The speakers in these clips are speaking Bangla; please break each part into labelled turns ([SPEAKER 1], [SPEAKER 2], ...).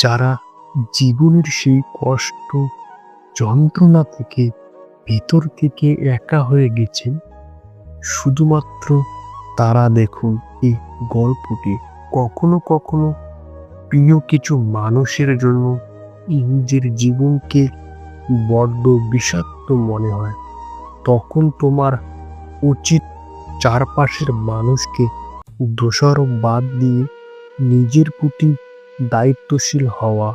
[SPEAKER 1] যারা জীবনের সেই কষ্ট, যন্ত্রণা থেকে ভেতর থেকে একা হয়ে গেছেন, শুধুমাত্র তারা দেখুন এই গল্পটি। কখনো কখনো প্রিয় কিছু মানুষের জন্য নিজের জীবনকে বড্ড বিষাক্ত মনে হয়। তখন তোমার উচিত চারপাশের মানুষকে দোষারোপ বাদ দিয়ে নিজের প্রতি দায়িত্বশীল হওয়া।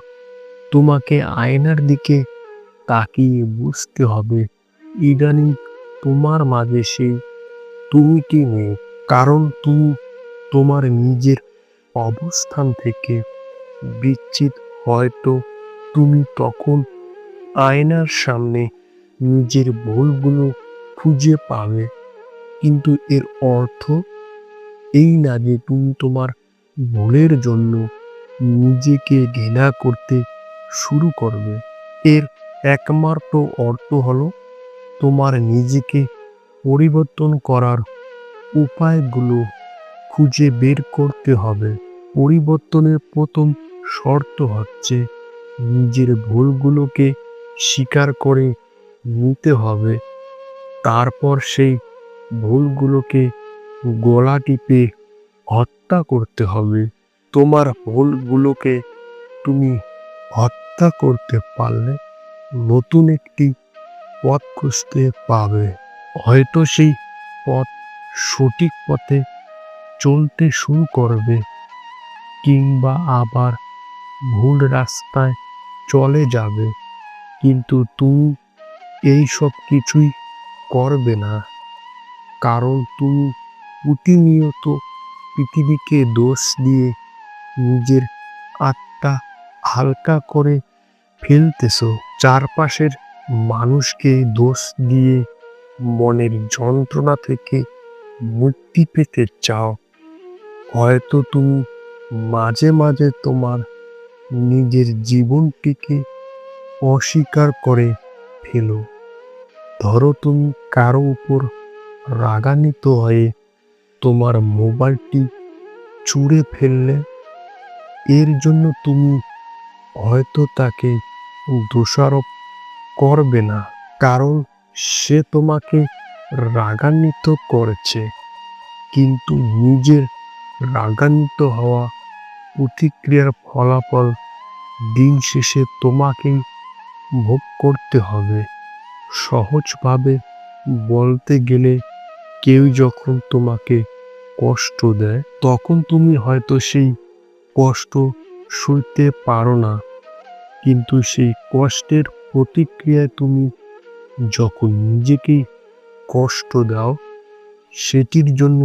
[SPEAKER 1] তোমাকে আয়নার দিকে তাকিয়ে বুঝতে হবে ইদানিং তোমার মাঝে সেই তুমি কি নেই। কারণ তুমি তোমার নিজের অবস্থান থেকে বিচ্ছিত। হয়তো তুমি তখন আয়নার সামনে নিজের ভুলগুলো খুঁজে পাবে, কিন্তু এর অর্থ এই না যে তুমি তোমার ভুলের জন্য নিজেকে ঘৃণা করতে শুরু করবে। এর একমাত্র অর্থ হলো তোমার নিজেকে পরিবর্তন করার উপায়গুলো খুঁজে বের করতে হবে। পরিবর্তনের প্রথম শর্ত হচ্ছে নিজের ভুলগুলোকে স্বীকার করে নিতে হবে। তারপর সেই ভুলগুলোকে গলা টিপে হত্যা করতে হবে। তোমার ভুলগুলোকে তুমি হত্যা করতে পারলে নতুন একটি পথ খুঁজতে পাবে। হয়তো সেই পথ সঠিক পথে চলতে শুরু করবে, কিংবা আবার ভুল রাস্তায় চলে যাবে। কিন্তু তুমি এই সব কিছুই করবে না, কারণ তুমি প্রতিনিয়ত পৃথিবীকে দোষ দিয়ে নিজের আত্মা হালকা করে ফেলতেছ। চারপাশের মানুষকে দোষ দিয়ে মনের যন্ত্রণা থেকে মুক্তি পেতে চাও। হয়তো তুমি মাঝে মাঝে তোমার নিজের জীবনটিকে অস্বীকার করে ফেলো। ধরো তুমি কারো উপর রাগান্বিত হয়ে তোমার মোবাইলটি ছুঁড়ে ফেললে। এর জন্য তুমি হয়তো তাকে দোষারোপ করবে না, কারণ সে তোমাকে রাগান্বিত করেছে। কিন্তু নিজের রাগান্বিত হওয়া প্রতিক্রিয়ার ফলাফল দিন শেষে তোমাকেই ভোগ করতে হবে। সহজভাবে বলতে গেলে, কেউ যখন তোমাকে কষ্ট দেয় তখন তুমি হয়তো সেই কষ্ট সইতে পারো না, কিন্তু সেই কষ্টের প্রতিক্রিয়ায় তুমি যখন নিজেকেই কষ্ট দাও, সেটির জন্য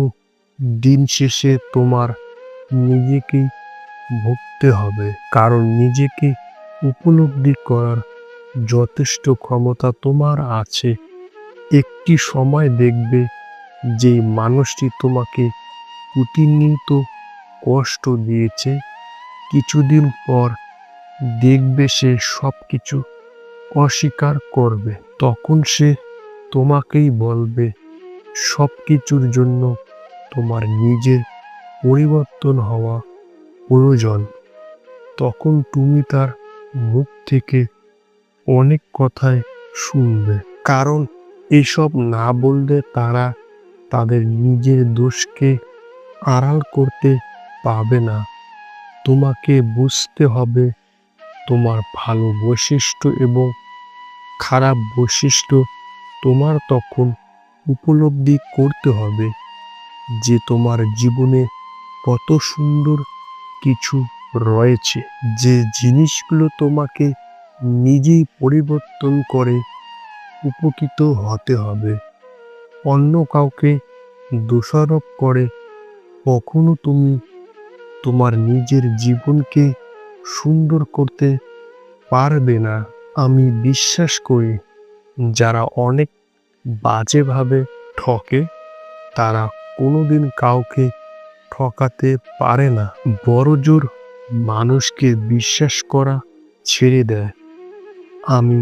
[SPEAKER 1] দিন শেষে তোমার নিজেকেই ভুগতে হবে। কারণ নিজেকে উপলব্ধি করার যথেষ্ট ক্ষমতা তোমার আছে। একটি সময় দেখবে যে মানুষটি তোমাকে প্রতিনিয়ত কষ্ট দিয়েছে, কিছুদিন পর দেখবে সে সবকিছু অস্বীকার করবে। তখন সে তোমাকেই বলবে সবকিছুর জন্য তোমার নিজের পরিবর্তন হওয়া প্রয়োজন। তখন তুমি তার মুখ থেকে অনেক কথাই শুনবে, কারণ এসব না বললে তারা তাদের নিজের দোষকে আড়াল করতে পাবে না। তোমাকে বুঝতে হবে তোমার ভালো বৈশিষ্ট্য এবং খারাপ বৈশিষ্ট্য তোমার তখন উপলব্ধি করতে হবে যে তোমার জীবনে কত সুন্দর কিছু রয়েছে, যে জিনিসগুলো তোমাকে নিজেই পরিবর্তন করে উপকৃত হতে হবে। অন্য কাউকে দোষারোপ করে কখনো তুমি তোমার নিজের জীবনকে সুন্দর করতে পারবে না। আমি বিশ্বাস করি যারা অনেক বাজেভাবে ঠকে তারা কোনোদিন কাউকে ঠকাতে পারে না। বড়জোর মানুষকে বিশ্বাস করা ছেড়ে দেয়। আমি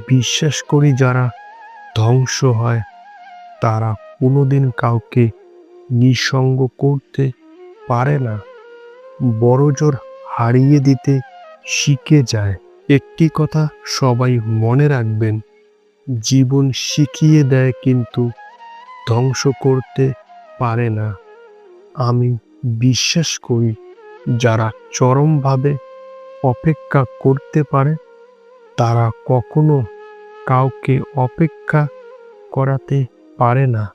[SPEAKER 1] বিশ্বাস করি যারা ধ্বংস হয় তারা কোনোদিন কাউকে নিঃসঙ্গ করতে পারে না। বড়জোর হারিয়ে দিতে শিখে যায়। একটি কথা সবাই মনে রাখবেন, জীবন শিখিয়ে দেয় কিন্তু ধ্বংস করতে পারে না। আমি বিশ্বাস করি যারা চরমভাবে অপেক্ষা করতে পারে তারা কখনো কাউকে অপেক্ষা করাতে পারে না।